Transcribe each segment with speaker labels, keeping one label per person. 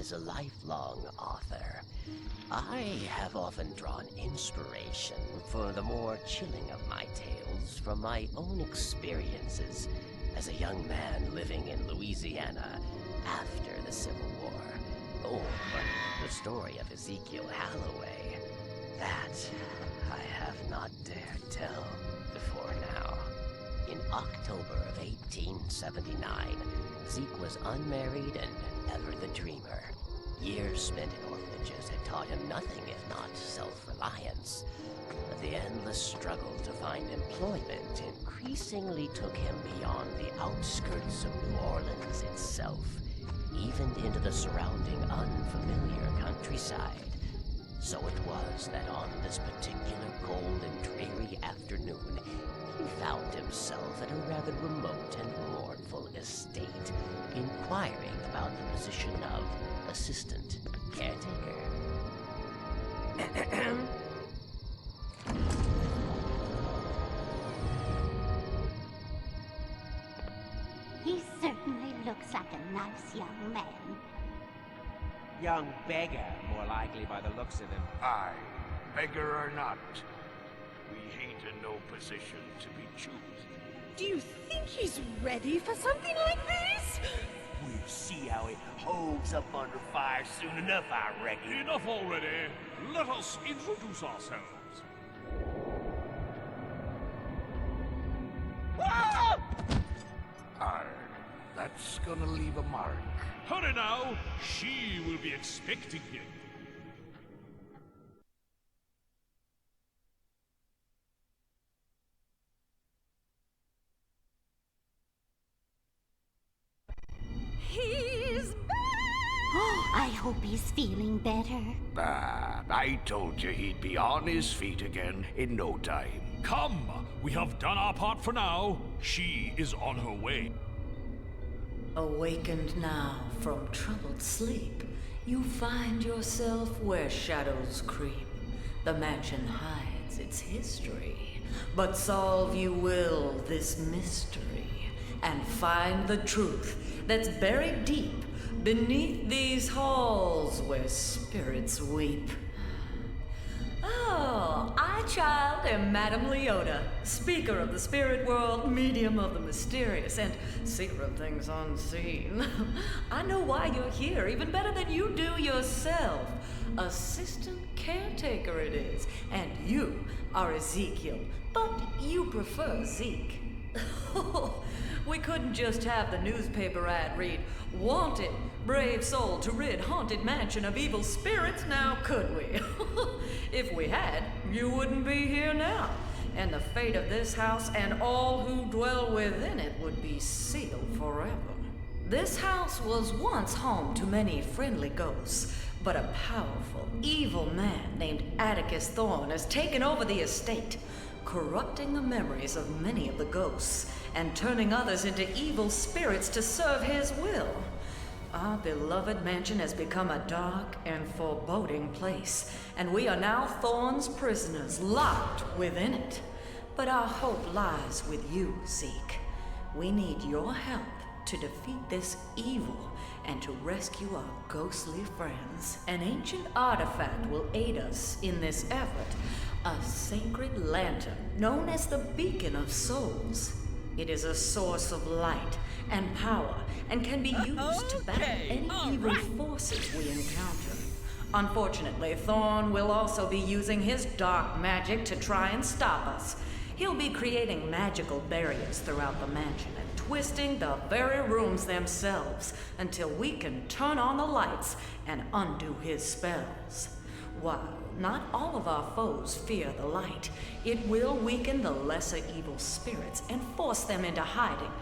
Speaker 1: as a lifelong author, I have often drawn inspiration for the more chilling of my tales from my own experiences as a young man living in Louisiana after the Civil War. Or the story of Ezekiel Halloway. That I have not dared tell before now. In October of 1879, Zeke was unmarried and ever the dreamer. Years spent in orphanages had taught him nothing if not self-reliance. But the endless struggle to find employment increasingly took him beyond the outskirts of New Orleans itself, even into the surrounding unfamiliar countryside. So it was that on this particular cold and dreary afternoon, he found himself at a rather remote and mournful estate, inquiring about the position of assistant caretaker.
Speaker 2: He certainly looks like a nice young man.
Speaker 3: Young beggar, more likely by the looks of him.
Speaker 4: Aye, beggar or not, we ain't in no position to be choosing.
Speaker 5: Do you think he's ready for something like this?
Speaker 6: We'll see how it holds up under fire soon enough, I reckon.
Speaker 7: Enough already. Let us introduce ourselves.
Speaker 4: Ah! Aye, that's gonna leave a mark.
Speaker 7: Hurry now. She will be expecting him.
Speaker 5: He's back!
Speaker 2: Oh, I hope he's feeling better.
Speaker 4: I told you he'd be on his feet again in no time.
Speaker 7: Come, we have done our part for now. She is on her way.
Speaker 8: Awakened now from troubled sleep, you find yourself where shadows creep. The mansion hides its history, but solve you will this mystery, and find the truth that's buried deep beneath these halls where spirits weep. Oh, I, child, am Madame Leota, speaker of the spirit world, medium of the mysterious, and seer of things unseen. I know why you're here, even better than you do yourself. Assistant caretaker it is, and you are Ezekiel, but you prefer Zeke. We couldn't just have the newspaper ad read, "Wanted, brave soul to rid haunted mansion of evil spirits," now could we? If we had, you wouldn't be here now, and the fate of this house and all who dwell within it would be sealed forever. This house was once home to many friendly ghosts, but a powerful, evil man named Atticus Thorne has taken over the estate, corrupting the memories of many of the ghosts and turning others into evil spirits to serve his will. Our beloved mansion has become a dark and foreboding place, and we are now Thorne's prisoners, locked within it. But our hope lies with you, Zeke. We need your help to defeat this evil and to rescue our ghostly friends. An ancient artifact will aid us in this effort, a sacred lantern known as the Beacon of Souls. It is a source of light and power and can be used to battle any evil forces we encounter. Unfortunately, Thorne will also be using his dark magic to try and stop us. He'll be creating magical barriers throughout the mansion and twisting the very rooms themselves until we can turn on the lights and undo his spells. While not all of our foes fear the light, it will weaken the lesser evil spirits and force them into hiding.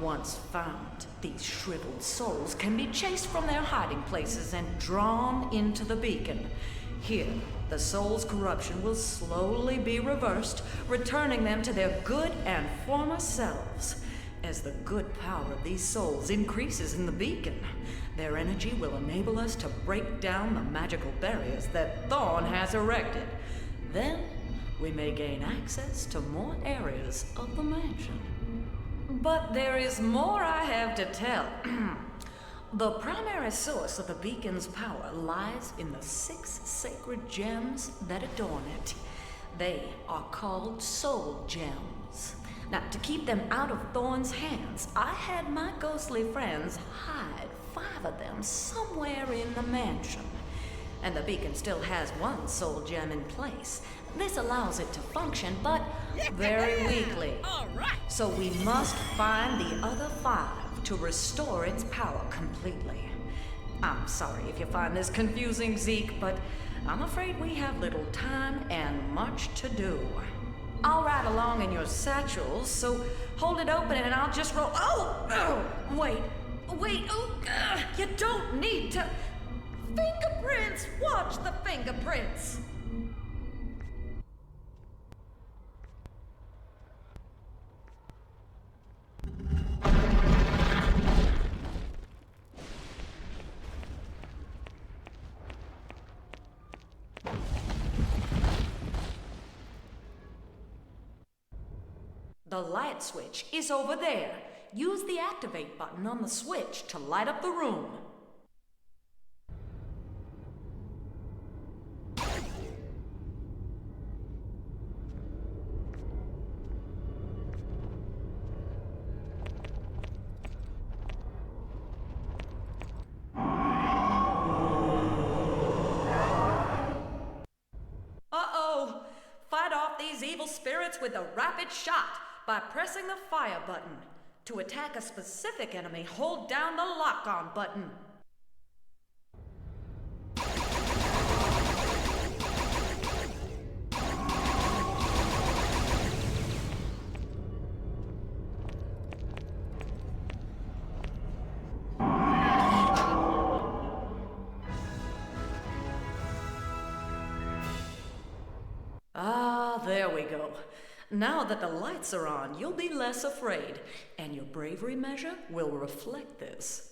Speaker 8: Once found, these shriveled souls can be chased from their hiding places and drawn into the beacon. Here, the soul's corruption will slowly be reversed, returning them to their good and former selves. As the good power of these souls increases in the beacon, their energy will enable us to break down the magical barriers that Thorne has erected. Then, we may gain access to more areas of the mansion. But there is more I have to tell. The primary source of the beacon's power lies in the 6 sacred gems that adorn it. They are called soul gems. Now, to keep them out of Thorn's hands, I had my ghostly friends hide 5 of them somewhere in the mansion. And the beacon still has 1 soul gem in place. This allows it to function, but very weakly.
Speaker 5: All right.
Speaker 8: So we must find the other 5 to restore its power completely. I'm sorry if you find this confusing, Zeke, but I'm afraid we have little time and much to do. I'll ride along in your satchels, so hold it open and I'll just roll. Oh! Wait. You don't need to. Fingerprints! Watch the fingerprints! The light switch is over there. Use the activate button on the switch to light up the room. Uh-oh! Fight off these evil spirits with a rapid shot by pressing the fire button. To attack a specific enemy, hold down the lock-on button. Ah, there we go. Now that the lights are on, you'll be less afraid, and your bravery measure will reflect this.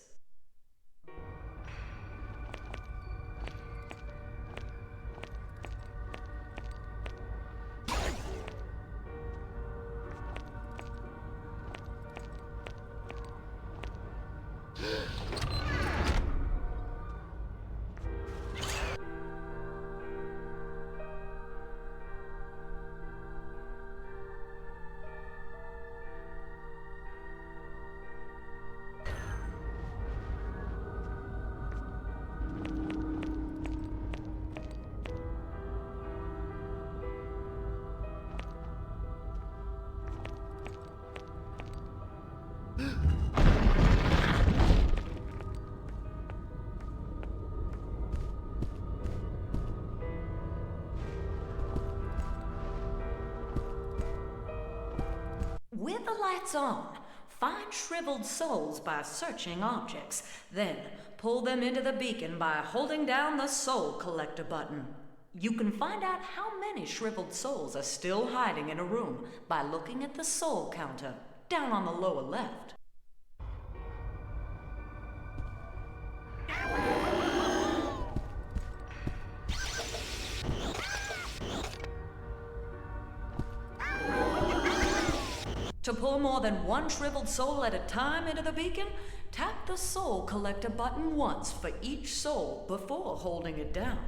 Speaker 8: With the lights on, find shriveled souls by searching objects. Then pull them into the beacon by holding down the soul collector button. You can find out how many shriveled souls are still hiding in a room by looking at the soul counter down on the lower left. To pull more than 1 shriveled soul at a time into the beacon, tap the soul collector button once for each soul before holding it down.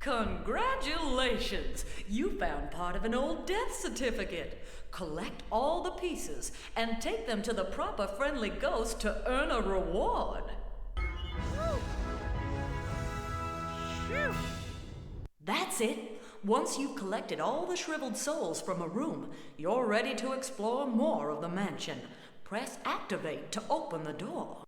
Speaker 8: Congratulations! You found part of an old death certificate. Collect all the pieces and take them to the proper friendly ghost to earn a reward.
Speaker 5: Phew.
Speaker 8: That's it. Once you've collected all the shriveled souls from a room, you're ready to explore more of the mansion. Press activate to open the door.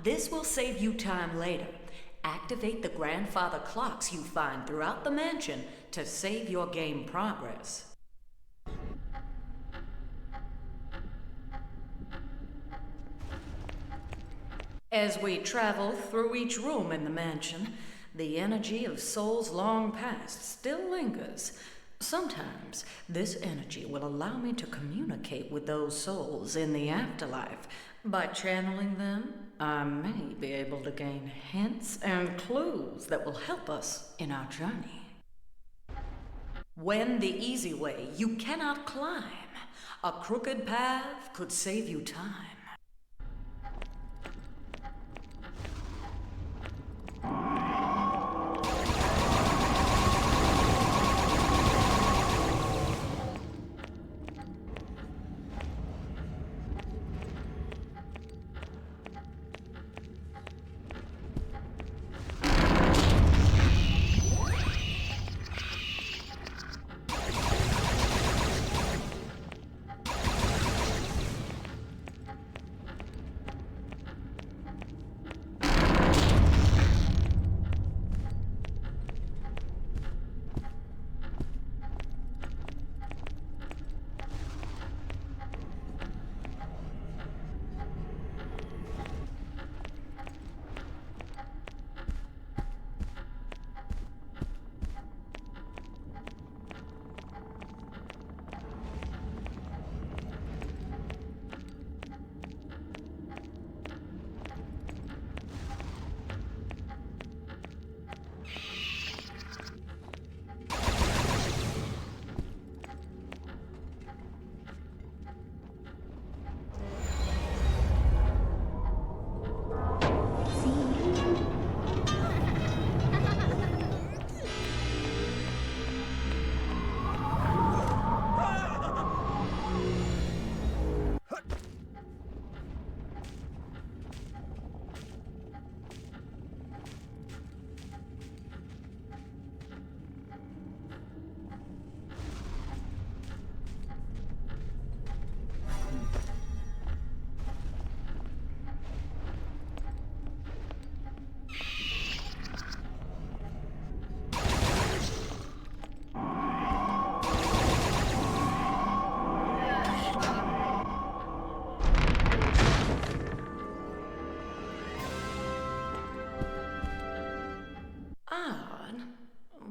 Speaker 8: This will save you time later. Activate the grandfather clocks you find throughout the mansion to save your game progress. As we travel through each room in the mansion, the energy of souls long past still lingers. Sometimes this energy will allow me to communicate with those souls in the afterlife. By channeling them, I may be able to gain hints and clues that will help us in our journey. When the easy way you cannot climb, a crooked path could save you time.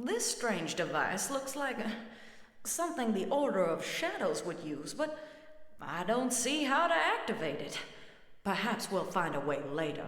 Speaker 8: This strange device looks like something the Order of Shadows would use, but I don't see how to activate it. Perhaps we'll find a way later.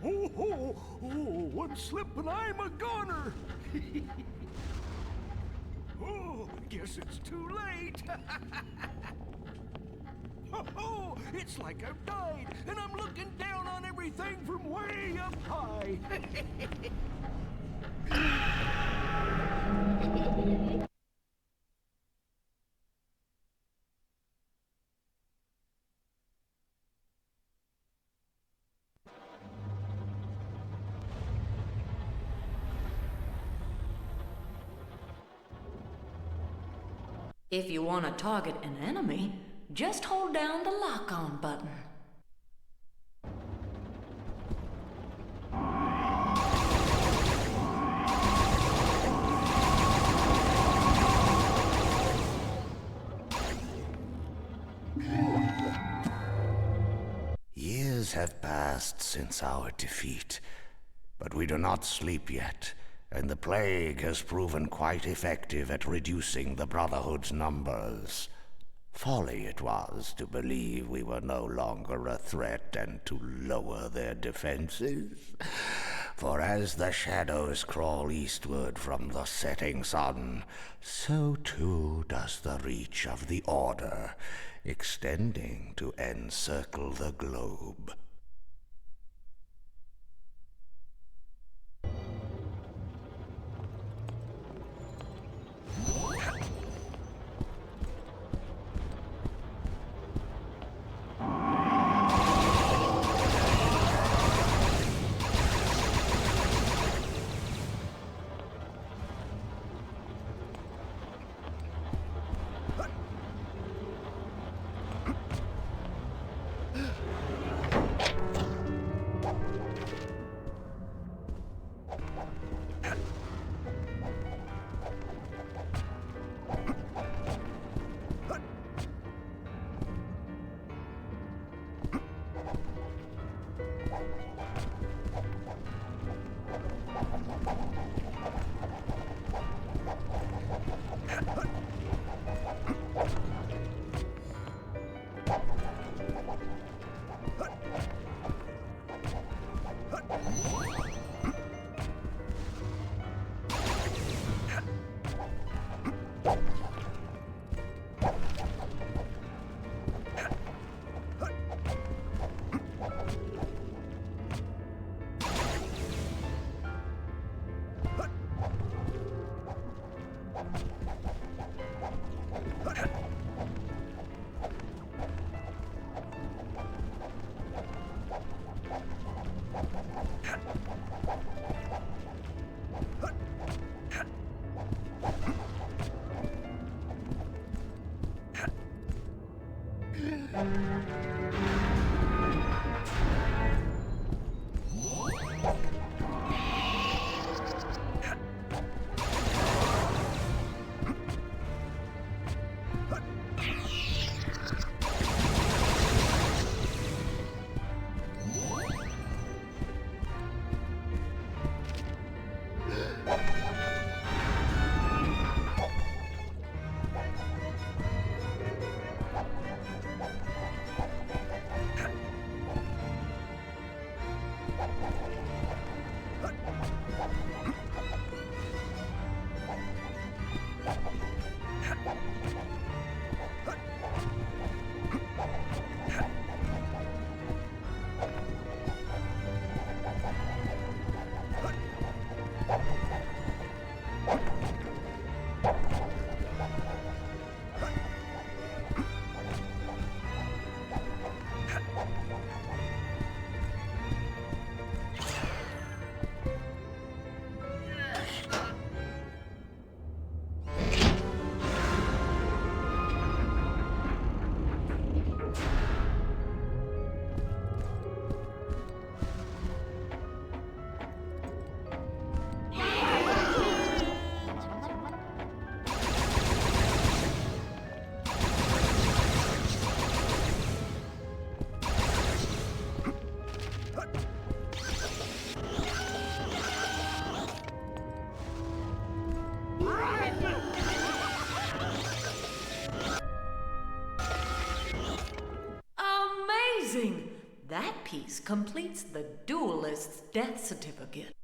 Speaker 6: One slip and I'm a goner. Oh, guess it's too late. Oh, it's like I've died, and I'm looking down on everything from way up high.
Speaker 8: If you want to target an enemy, just hold down the lock-on button.
Speaker 4: Years have passed since our defeat, but we do not sleep yet, and the plague has proven quite effective at reducing the Brotherhood's numbers. Folly it was to believe we were no longer a threat and to lower their defenses. For as the shadows crawl eastward from the setting sun, so too does the reach of the Order, extending to encircle the globe.
Speaker 8: That piece completes the duelist's death certificate.